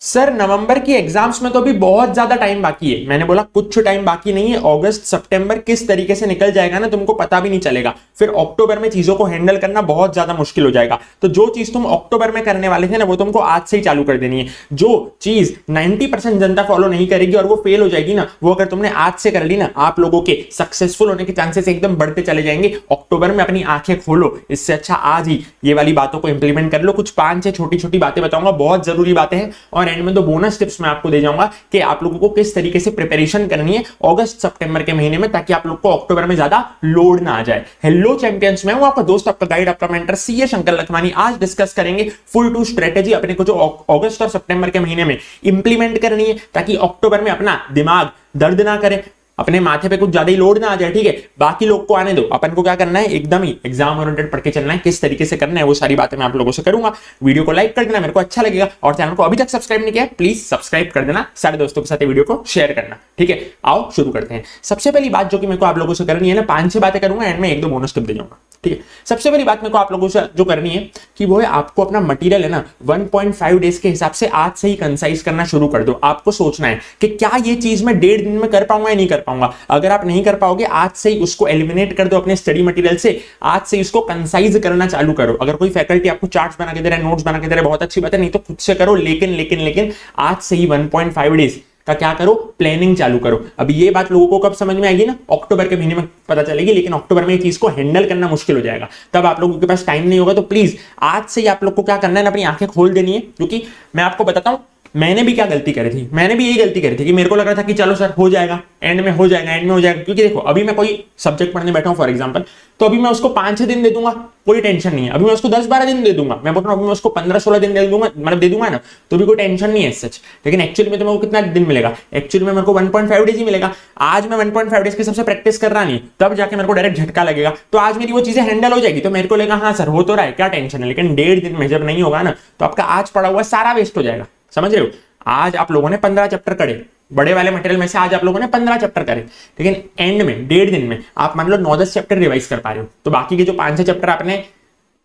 Sir नवंबर की exams में तो अभी बहुत ज्यादा टाइम बाकी है। मैंने बोला कुछ टाइम बाकी नहीं है। अगस्त सितंबर किस तरीके से निकल जाएगा ना तुमको पता भी नहीं चलेगा। फिर अक्टूबर में चीजों को हैंडल करना बहुत ज्यादा मुश्किल हो जाएगा। तो जो चीज तुम अक्टूबर में करने वाले थे ना वो तुमको आज से ही चालू कर देनी है। जो चीज 90% जनता फॉलो नहीं करेगी और वो फेल हो जाएगी ना, वो अगर तुमने आज से कर ली ना, आप लोगों के सक्सेसफुल होने के चांसेस एकदम बढ़ते चले जाएंगे। अक्टूबर में अपनी आंखें खोलो, इससे अच्छा आज ही ये वाली बातों को इंप्लीमेंट कर लो। कुछ 5-6 छोटी छोटी बातें बताऊंगा, बहुत जरूरी बातें हैं। और एंड में तो बोनस टिप्स मैं आपको दे जाऊंगा कि आप लोगों को किस तरीके से प्रिपरेशन करनी है अगस्त सितंबर के महीने में, ताकि आप लोग को अक्टूबर में ज्यादा लोड ना आ जाए। हेलो चैंपियंस, मैं हूं आपका दोस्त, आपका गाइड, आपका मेंटर सीए शंकर लखमानी। आज डिस्कस करेंगे फुल टू स्ट्रेटेजी अपने को जो अगस्त और सितंबर के महीने में इंप्लीमेंट करनी है, ताकि अक्टूबर में अपना दिमाग दर्द ना करे, अपने माथे पे कुछ ज्यादा ही लोड ना आ जाए। ठीक है, बाकी लोग को आने दो, अपन को क्या करना है, एकदम ही एग्जाम ओरिएंटेड पढ़ के चलना है। किस तरीके से करना है वो सारी बातें मैं आप लोगों से करूंगा। वीडियो को लाइक कर देना, मेरे को अच्छा लगेगा। और चैनल को अभी तक सब्सक्राइब नहीं किया प्लीज सब्सक्राइब कर देना, सारे दोस्तों के साथ वीडियो को शेयर करना। ठीक है, आओ शुरू करते हैं। सबसे पहली बात जो कि मेरे को आप लोगों से करनी है ना, 5-6 बातें करूंगा, एंड में 1-2 बोनस टिप दे जाऊंगा। ठीक है, सबसे पहली बात मेरे को आप लोगों से जो करनी है कि वो है आपको अपना मटेरियल है ना 1.5 डेज के हिसाब से आज से ही कंसाइज करना शुरू कर दो। आपको सोचना है कि क्या ये चीज मैं 1.5 दिन में कर पाऊंगा या नहीं कर पाऊंगा। अगर आप नहीं कर पाओगे, आज से ही उसको एलिमिनेट कर दो अपने स्टडी मटेरियल से। आज से इसको कंसाइज करना चालू करो। अगर कोई फैकल्टी आपको चार्ट्स बना के दे रहा है, नोट्स बना के दे रहा है, बहुत अच्छी बात है, नहीं तो खुद से करो। लेकिन आज से ही 1.5 डेज का क्या करो, प्लानिंग चालू करो। अभी ये बात लोगों को कब समझ में आएगी ना, अक्टूबर के महीने में पता चलेगी। लेकिन अक्टूबर में ये चीज को हैंडल करना मुश्किल हो जाएगा, तब आप लोगों के पास टाइम नहीं होगा। तो प्लीज आज से ही आप लोग को क्या करना है ना, अपनी आंखें खोल देनी है। क्योंकि मैं आपको बताता हूं, मैंने भी क्या गलती करी थी। मैंने भी यही गलती करी थी कि मेरे को लग रहा था कि चलो सर हो जाएगा, एंड में हो जाएगा। क्योंकि देखो, अभी मैं कोई सब्जेक्ट पढ़ने बैठा हूं फॉर एग्जांपल, तो अभी मैं उसको 5-6 दिन दे दूंगा, कोई टेंशन नहीं है। अभी मैं उसको 10-12 दिन दे दूंगा, मैं बोल रहा हूं अभी मैं उसको 15-16 दिन दे दूंगा, मतलब दे दूंगा ना, तो भी कोई टेंशन नहीं है सच। लेकिन एक्चुअली में तो मेरे को कितना दिन मिलेगा, एक्चुअली में मेरे को 1.5 डेज ही मिलेगा। आज मैं 1.5 डेज के सबसे प्रैक्टिस कर रहा नहीं, तब जाके मेरे को डायरेक्ट झटका लगेगा। तो आज मेरी वो चीजें हैंडल हो जाएगी, तो मेरे को लगेगा हाँ सर हो तो रहा है, क्या टेंशन है। लेकिन 1.5 दिन में जब नहीं होगा ना, तो आपका आज पढ़ा हुआ सारा वेस्ट हो जाएगा। समझ रहे हो, आज आप लोगों ने 15 चैप्टर करे, बड़े वाले मटेरियल में से आज आप लोगों ने 15 चैप्टर करे, लेकिन एंड में 1.5 दिन में आप मान लो 9-10 चैप्टर रिवाइज कर पा रहे हो, तो बाकी के जो 5-6 चैप्टर आपने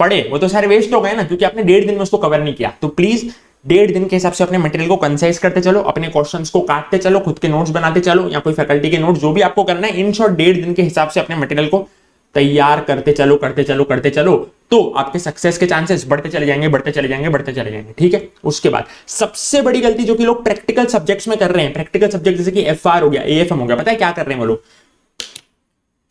पढ़े वो तो सारे वेस्ट हो गए ना, क्योंकि आपने 1.5 दिन में उसको कवर नहीं किया। तो प्लीज 1.5 दिन के हिसाब से अपने मटेरियल को कंसाइज करते चलो, अपने क्वेश्चंस को काटते चलो, खुद के नोट्स बनाते चलो, या कोई फैकल्टी के नोट्स, जो भी आपको करना है। इन शॉर्ट 1.5 दिन के हिसाब से अपने मटेरियल को तैयार करते चलो, तो आपके सक्सेस के चांसेस बढ़ते चले जाएंगे। ठीक है, उसके बाद सबसे बड़ी गलती जो कि लोग प्रैक्टिकल सब्जेक्ट्स में कर रहे हैं, प्रैक्टिकल सब्जेक्ट जैसे कि एफआर हो गया, एएफएम हो गया, पता है क्या कर रहे हैं वो लोग,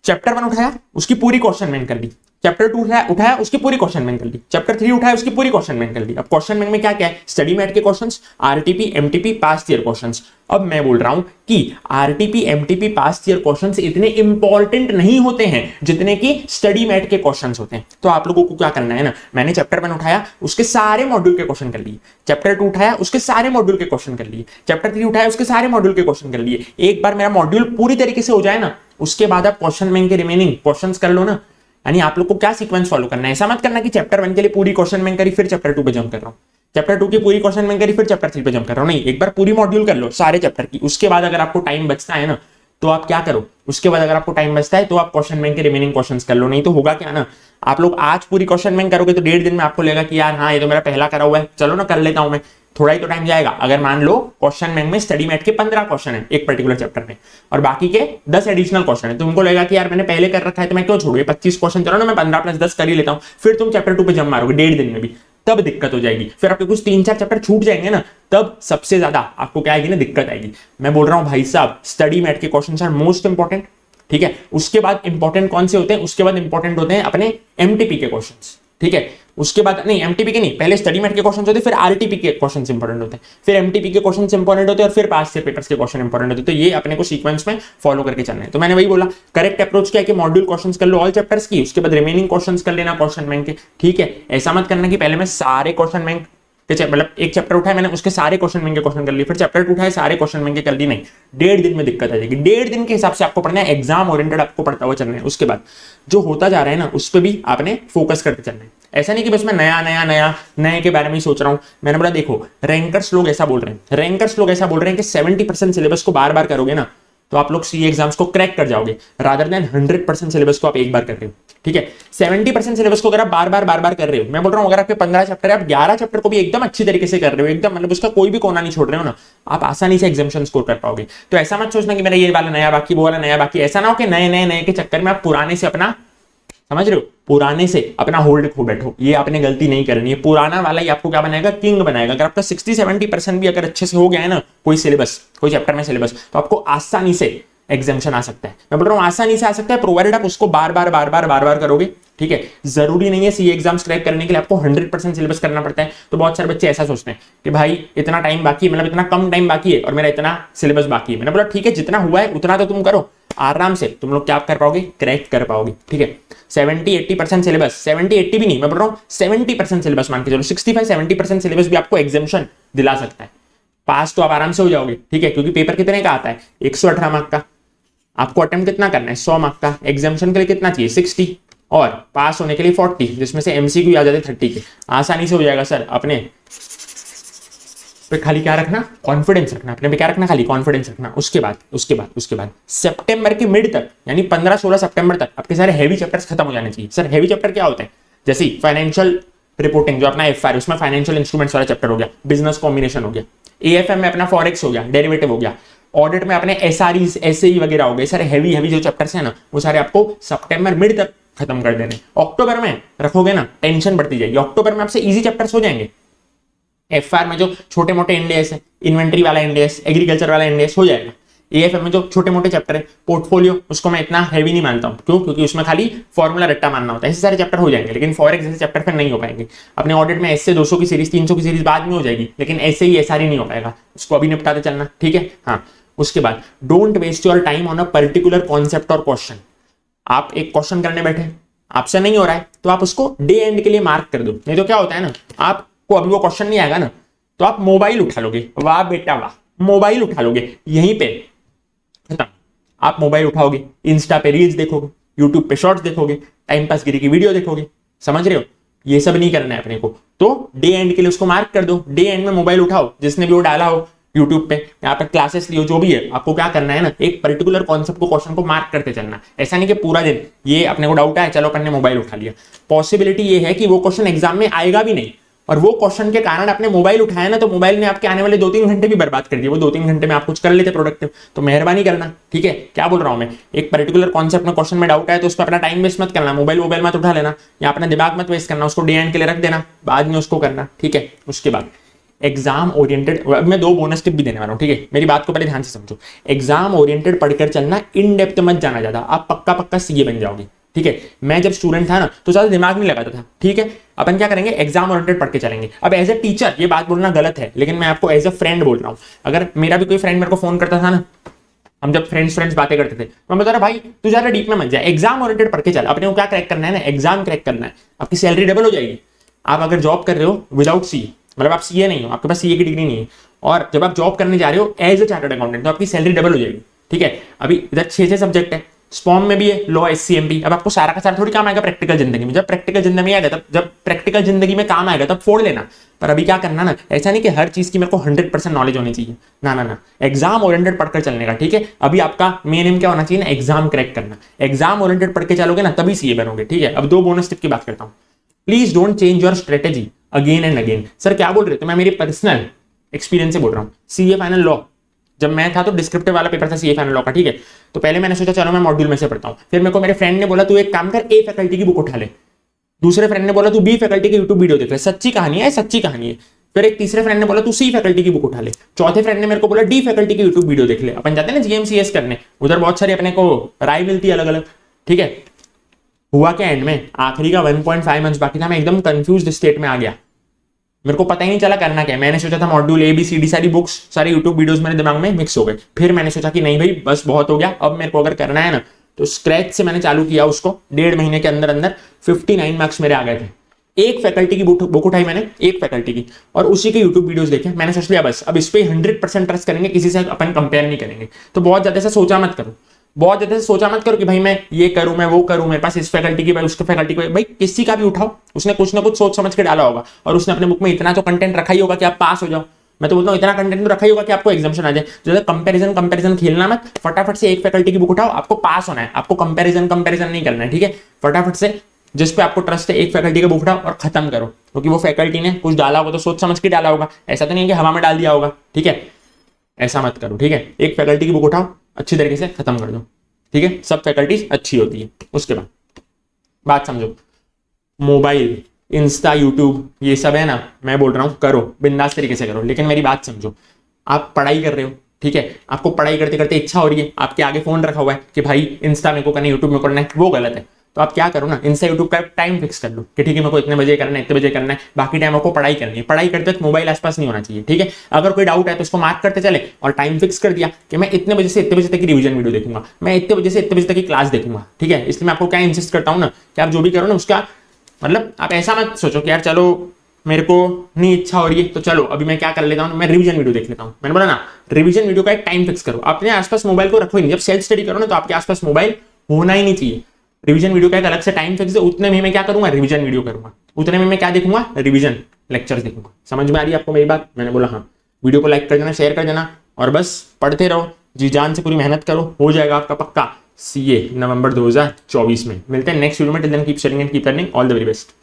चैप्टर 1 उठाया उसकी पूरी क्वेश्चन बैंक कर दी, चैप्टर 2 उठाया उसकी पूरी क्वेश्चन बैंक कर ली, चैप्टर 3 उठाया उसकी पूरी क्वेश्चन बैंक कर ली। अब क्वेश्चन बैंक में क्या क्या है, स्टडी मैट के questions, RTP MTP past year questions. अब मैं बोल रहा हूं कि RTP MTP past year questions इतने इंपॉर्टेंट नहीं होते हैं जितने कि स्टडी मैट के क्वेश्चंस होते हैं। तो आप लोगों को क्या करना है ना, मैंने चैप्टर 1 उठाया उसके सारे मॉड्यूल के क्वेश्चन कर लिए, चैप्टर 2 उठाया उसके सारे मॉड्यूल के क्वेश्चन कर लिए, चैप्टर 3 उठाया उसके सारे मॉड्यूल के क्वेश्चन कर लिए। एक बार मेरा मॉड्यूल पूरी तरीके से हो जाए ना, उसके बाद आप क्वेश्चन बैंक के रिमेनिंग क्वेश्चंस कर लो ना। यानी आप लोग को क्या सीक्वेंस फॉलो करना है, ऐसा मत करना कि चैप्टर 1 के लिए पूरी क्वेश्चन बैंक करी फिर चैप्टर 2 पे जंप कर रहा हूं, चैप्टर 2 की पूरी क्वेश्चन बैंक करी फिर चैप्टर 3 पे जंप कर रहा हूं। नहीं, एक बार पूरी मॉड्यूल कर लो सारे चैप्टर की, उसके बाद अगर आपको टाइम बचता है ना तो आप क्या करो, उसके बाद अगर आपको टाइम बचता है तो आप क्वेश्चन बैंक के रिमेनिंग क्वेश्चंस कर लो। नहीं तो होगा क्या ना, आप लोग आज पूरी क्वेश्चन बैंक करोगे तो 1.5 दिन में आपको लगेगा कि यार हाँ ये तो मेरा पहला करा हुआ है, चलो ना कर लेता हूं मैं, थोड़ा ही तो टाइम जाएगा। अगर मान लो क्वेश्चन बैंक में स्टडी मैट के 15 क्वेश्चन है एक पर्टिकुलर चैप्टर में, और बाकी के 10 एडिशनल क्वेश्चन है, तो उनको लगेगा कि यार मैंने पहले कर रखा है तो मैं क्यों छोड़ू, 25 क्वेश्चन चलो ना मैं 15+10 कर ही लेता हूं। फिर तुम चैप्टर 2 पे जम मारोगे 1.5 दिन में भी, तब दिक्कत हो जाएगी। फिर आपके कुछ 3-4 चैप्टर छूट जाएंगे ना, तब सबसे ज्यादा आपको क्या आएगी ना, दिक्कत आएगी। मैं बोल रहा हूं भाई साहब, स्टडी मैट के क्वेश्चंस आर मोस्ट इंपॉर्टेंट। ठीक है, उसके बाद इंपॉर्टेंट कौन से होते हैं, उसके बाद इंपॉर्टेंट होते हैं अपने एमटीपी के क्वेश्चंस। ठीक है, उसके बाद नहीं, एमटीपी के नहीं, पहले स्टडी मैट के क्वेश्चंस होते हैं, फिर आरटीपी के क्वेश्चंस इंपॉर्टेंट होते हैं, फिर एमटीपी के क्वेश्चंस इंपॉर्टेंट होते हैं, और फिर पास्ट ईयर पेपर्स के क्वेश्चन इंपॉर्टेंट होते हैं। तो ये अपने को सीक्वेंस में फॉलो करके चलना है। तो मैंने वही बोला, करेक्ट अप्रोच क्या है कि मॉड्यूल क्वेश्चंस कर लो ऑल चैप्टर्स की, उसके बाद रिमेनिंग क्वेश्चंस कर लेना क्वेश्चन बैंक के। ठीक है, ऐसा मत करना कि पहले मैं सारे क्वेश्चन बैंक मतलब एक चैप्टर उठाया मैंने उसके सारे क्वेश्चन बैंक के क्वेश्चन कर लिए, फिर चैप्टर 2 उठाए सारे क्वेश्चन बैंक के कर ली। नहीं, 1.5 दिन में दिक्कत आ जाएगी। 1.5 दिन के हिसाब से आपको पढ़ना है, एग्जाम ओरिएंटेड आपको पढ़ता हुआ चलना है। उसके बाद जो होता जा रहा है ना उस पर भी आपने फोकस करते चलना है। ऐसा नहीं कि बस मैं नए के बारे में ही सोच रहा हूं। मैंने बोला देखो, रैंकर्स लोग ऐसा बोल रहे हैं कि 70% सिलेबस को बार बार करोगे ना, तो आप लोग सीए एग्जाम्स को क्रैक कर जाओगे, रादर देन 100% सिलेबस को आप एक बार कर रहे हो, ठीक है। 70% सिलेबस को अगर आप बार बार कर रहे हो, मैं बोल रहा हूं अगर आपके 15 चैप्टर है, आप 11 चैप्टर को भी एकदम अच्छी तरीके से कर रहे हो, एकदम मतलब उसका कोई भी कोना नहीं छोड़ रहे हो ना, आप आसानी से एग्जामिशन स्कोर कर पाओगे। तो ऐसा मत सोचना कि मेरा ये वाला नया बाकी, वो वाला नया बाकी, ऐसा ना हो कि नए नए नए के चक्कर में आप पुराने से अपना, समझ रहे हो, पुराने से अपना होल्ड खो बैठो। ये आपने गलती नहीं करनी है। पुराना वाला ही आपको क्या बनाएगा, किंग बनाएगा। अगर आपका 60-70% भी अगर अच्छे से हो गया है ना कोई सिलेबस, कोई चैप्टर में सिलेबस, तो आपको आसानी से एग्जामिशन आ सकता है। मैं बोल रहा हूं आसानी से आ सकता है, प्रोवाइडेड आप उसको बार बार करोगे, ठीक है। जरूरी नहीं है सीए एग्जाम्स क्रैक करने के लिए आपको 100% सिलेबस करना पड़ता है। तो बहुत सारे बच्चे ऐसा सोचते हैं कि भाई इतना टाइम बाकी है, मतलब इतना कम टाइम बाकी है और मेरा इतना सिलेबस बाकी है। मैंने बोला ठीक है, जितना हुआ है उतना तो तुम करो, आराम से तुम लोग क्या कर पाओगे, क्रैक कर पाओगे, ठीक है। 70-80% सिलेबस, 70-80 भी नहीं, मैं बोल रहा हूँ 70% सिलेबस मान के चलो, 65-70% सिलेबस भी आपको एग्जामिशन दिला सकता है। पास तो आप आराम से हो जाओगे, ठीक है, क्योंकि पेपर कितने का आता है, 118 मार्क का। आपको अटेम्प्ट कितना करना है, 100 मार्क का। एग्जामिशन के लिए कितना चाहिए, 60, और पास होने के लिए 40, जिसमें से एमसीक्यू आ जाते 30 के। आसानी से हो जाएगा सर। अपने पे खाली क्या रखना, कॉन्फिडेंस रखना, अपने पे क्या रखना, खाली कॉन्फिडेंस रखना। उसके बाद सितंबर के मिड तक, यानी 15-16 सितंबर तक आपके सारे हैवी चैप्टर्स खत्म हो जाने चाहिए। सर हैवी चैप्टर क्या होते हैं, जैसे फाइनेंशियल रिपोर्टिंग जो अपना एफआर, उसमें फाइनेंशियल इंस्ट्रूमेंट्स वाला चैप्टर हो गया, बिजनेस कॉम्बिनेशन हो गया, एएफएम में अपना फॉरेक्स हो गया, डेरिवेटिव हो गया, ऑडिट में अपने एसआरईज, एसएई वगैरह हो गए। सारे हैवी जो चैप्टर्स हैं ना, वो सारे आपको सितंबर मिड तक खत्म कर देने। अक्टूबर में रखोगे ना, टेंशन बढ़ती जाएगी। अक्टूबर में आपसे इजी चैप्टर्स हो जाएंगे। एफआर में जो छोटे मोटे इंडेस है, इन्वेंट्री वाला इंडेस, एग्रीकल्चर वाला इंडेस हो जाएगा। एएफएम में जो छोटे मोटे चैप्टर है, पोर्टफोलियो, उसको मैं इतना हैवी नहीं मानता हूं। क्यों? क्योंकि उसमें खाली फॉर्मूला रट्टा मानना होता है। ऐसे सारे चैप्टर हो जाएंगे, लेकिन फॉरेक्स जैसे चैप्टर फिर नहीं हो पाएंगे। अपने ऑडिट में ऐसे 200 की सीरीज, 300 की सीरीज बाद में हो जाएगी, लेकिन ऐसे ही एसआरई नहीं हो पाएगा। उसको अभी निपटाते चलना, ठीक है। हाँ, उसके बाद don't waste your time on a particular concept और क्वेश्चन। आप एक क्वेश्चन करने बैठे, आपसे नहीं हो रहा है, तो आप उसको डे एंड के लिए मार्क कर दो। नहीं तो क्या होता है ना, आपको अभी वो क्वेश्चन नहीं आएगा ना, तो आप मोबाइल उठा लोगे, वाह बेटा वाह, मोबाइल उठा लोगे, यहीं पे खत्म। आप मोबाइल उठाओगे, इंस्टा पे रील्स देखोगे, यूट्यूब पे शॉर्ट्स देखोगे, टाइम पास गिरी की वीडियो देखोगे, समझ रहे हो। ये सब नहीं करना है अपने को। तो डे एंड के लिए उसको मार्क कर दो। डे एंड में मोबाइल उठाओ, जिसने भी वो डाला हो यूट्यूब पे, यहाँ पे क्लासेस लियो, जो भी है, आपको क्या करना है ना, एक पर्टिकुलर कॉन्सेप्ट को, क्वेश्चन को मार्क करते चलना। ऐसा नहीं कि पूरा दिन ये अपने को डाउट है, चलो अपन ने मोबाइल उठा लिया। पॉसिबिलिटी ये है कि वो क्वेश्चन एग्जाम में आएगा भी नहीं, और वो क्वेश्चन के कारण आपने मोबाइल उठाया ना, तो मोबाइल ने आपके आने वाले 2-3 घंटे भी बर्बाद कर दिए। वो 2-3 घंटे में आप कुछ कर लेते प्रोडक्टिव। तो मेहरबानी करना, ठीक है। क्या बोल रहा हूं मैं, एक पर्टिकुलर कॉन्सेप्ट में क्वेश्चन में डाउट है, तो उस पर अपना टाइम वेस्ट मत करना, मोबाइल मत उठा लेना, या अपना दिमाग मत वेस्ट करना, उसको डे एंड के लिए रख देना, बाद में उसको करना, ठीक है। उसके बाद एग्जाम ओरिएंटेड, मैं 2 बोनस टिप भी देने वाला हूं, ठीक है। मेरी बात को पहले ध्यान से समझो। एग्जाम ओरिएंटेड पढ़कर चलना, इन डेप्थ मत जाना ज्यादा, आप पक्का सीए बन जाओगे, ठीक है। मैं जब स्टूडेंट था ना, तो ज्यादा दिमाग नहीं लगाता था, ठीक है। अपन क्या करेंगे, एग्जाम ओरिएंटेड पढ़ के चलेंगे। अब एज ए टीचर ये बात बोलना गलत है, लेकिन मैं आपको एज ए फ्रेंड बोल रहा हूं। अगर मेरा भी कोई फ्रेंड मेरे को फोन करता था ना, हम जब फ्रेंड्स बातें करते थे, मैं बता रहा भाई तू ज्यादा डीप में मत जा, एग्जाम ओरिएंटेड पढ़ के चल। अपने को क्या क्रैक करना है ना, एग्जाम क्रैक करना है। आपकी सैलरी डबल हो जाएगी। आप अगर जॉब कर रहे हो विदाउट सी, मतलब आप सीए नहीं हो, आपके पास सीए की डिग्री नहीं है, और जब आप जॉब करने जा रहे हो एज ए चार्टर्ड अकाउंटेंट, तो आपकी सैलरी डबल हो जाएगी, ठीक है। अभी इधर 6 सब्जेक्ट है, स्पॉम में भी है, लॉ, एससीएमबी। अब आपको सारा का सारा थोड़ी काम आएगा प्रैक्टिकल जिंदगी में। जब प्रैक्टिकल जिंदगी में आएगा, तब जब प्रैक्टिकल जिंदगी में काम आएगा तब फोड़ लेना। पर अभी क्या करना ना, ऐसा नहीं कि हर चीज की मेरे को 100% नॉलेज होनी चाहिए, ना, एग्जाम ओरिएंटेड पढ़कर चलने का, ठीक है। अभी आपका मेन एम क्या होना चाहिए ना, एग्जाम क्रैक करना। एग्जाम ओरिएंटेड पढ़ के चलोगे ना, तभी सीए बनोगे, ठीक है। अब 2 बोनस टिप की बात करता हूँ। Please don't change your strategy again and again. Sir क्या बोल रहे थे, मैं मेरी पर्सनल एक्सपीरियंस से बोल रहा हूँ। सीए फाइनल लॉ जब मैं था, तो डिस्क्रिप्टिव वाला पेपर था सीए फाइनल लॉ का, ठीक है। तो पहले मैंने सोचा चलो मैं मॉड्यूल में से पढ़ता हूँ। फिर मेरे को मेरे फ्रेंड ने बोला तू एक काम कर, ए फैकल्टी की बुक उठा ले। दूसरे फ्रेंड ने बोला तू बी फैकल्टी की यूट्यूब वीडियो देख ले, सच्ची कहानी है, सच्ची कहानी है। फिर एक तीसरे फ्रेंड ने बोला तू सी फैकल्टी की बुक उठा ले। चौथे फ्रेंड ने मेरे को बोला डी फैकल्टी की यूट्यूब वीडियो देख ले। अपन जाते हैं ना जीएमसीएस करने, उधर बहुत सारी अपने को राय मिलती है अलग अलग, ठीक है। हुआ क्या, एंड में आखिरी का 1.5 मंथ्स बाकी था, मैं एकदम कंफ्यूज्ड स्टेट में आ गया। मेरे को पता ही नहीं चला करना क्या। मैंने सोचा था मॉड्यूल ABCD, सारी बुक्स, सारी यूट्यूब वीडियोस मेरे दिमाग में मिक्स हो गए। फिर मैंने सोचा कि नहीं भाई बस बहुत हो गया, अब मेरे को अगर करना है ना, तो स्क्रैच से मैंने चालू किया उसको। 1.5 महीने के अंदर 59 मार्क्स मेरे आ गए थे। एक फैकल्टी की बुक उठाई मैंने, एक फैकल्टी की, और उसी के यूट्यूब वीडियोस देखे। मैंने सोच लिया बस अब इस पे 100% ट्रस्ट करेंगे, किसी से अपन कंपेयर नहीं करेंगे। तो बहुत ज्यादा से सोचा मत करो कि भाई मैं ये करूं, मैं वो करूं, मेरे पास इस फैकल्टी की, भाई उसके फैकल्टी की, भाई किसी का भी उठाओ, उसने कुछ ना कुछ सोच समझ के डाला होगा, और उसने अपने बुक में इतना तो कंटेंट रखा ही होगा कि आप पास हो जाओ। मैं तो बोलता हूँ इतना कंटेंट तो रखा ही होगा कि आपको एग्जाम्शन आ जाए। जो कंपैरिजन खेलना मत, फटाफट से एक फैकल्टी की बुक उठाओ, आपको पास होना है, आपको कंपैरिजन नहीं करना है, ठीक है। फटाफट से जिस पे आपको ट्रस्ट है एक फैकल्टी का बुक उठाओ और खत्म करो, क्योंकि वो फैकल्टी ने कुछ डाला होगा तो सोच समझ के डाला होगा, ऐसा तो नहीं है कि हवा में डाल दिया होगा, ठीक है। ऐसा मत करो, ठीक है। एक फैकल्टी की बुक उठाओ, अच्छी तरीके से खत्म कर दो, ठीक है। सब फैकल्टीज अच्छी होती है। उसके बाद बात समझो, मोबाइल, इंस्टा, यूट्यूब, ये सब है ना, मैं बोल रहा हूँ करो, बिंदास तरीके से करो, लेकिन मेरी बात समझो। आप पढ़ाई कर रहे हो, ठीक है, आपको पढ़ाई करते करते इच्छा हो रही है, आपके आगे फोन रखा हुआ है कि भाई इंस्टा मेरे को करना है, यूट्यूब में करना है, वो गलत है। तो आप क्या करो ना, इंस्टा यूट्यूब का टाइम फिक्स कर लो कि ठीक है मेरे को इतने बजे करना है, इतने बजे करना है, बाकी टाइम आपको पढ़ाई करनी है। पढ़ाई करते वक्त मोबाइल आसपास नहीं होना चाहिए, ठीक है। अगर कोई डाउट है तो उसको मार्क करते चले और टाइम फिक्स कर दिया कि मैं इतने बजे से इतने बजे तक की रिवीजन वीडियो देखूंगा, मैं इतने बजे से इतने बजे तक की क्लास देखूंगा, ठीक है। इसलिए मैं आपको क्या इंसिस्ट करता हूँ ना कि आप जो भी करो ना उसका मतलब आप ऐसा मत सोचो कि यार चलो मेरे को नहीं इच्छा हो रही है तो चलो अभी मैं क्या कर लेता हूँ, मैं रिवीजन वीडियो देख लेता हूँ। मैंने बोला ना, रिवीजन वीडियो का एक टाइम फिक्स करो, अपने आसपास मोबाइल को रखो ही नहीं। जब सेल्फ स्टडी करो ना तो आपके आसपास मोबाइल होना ही नहीं चाहिए। रिवीजन वीडियो का एक अलग से टाइम फिक्स है, उतने में मैं क्या करूंगा, रिवीजन वीडियो करूंगा, उतने में मैं क्या देखूंगा, रिवीजन लेक्चर्स देखूंगा। समझ में आ रही है आपको मेरी बात? मैंने बोला हाँ। वीडियो को लाइक कर देना, शेयर कर देना और बस पढ़ते रहो, जी जान से पूरी मेहनत करो, हो जाएगा आपका पक्का सीए नवंबर 2024 में। मिलते हैं नेक्स्ट वीडियो में। Till then keep studying and keep learning. All the very best.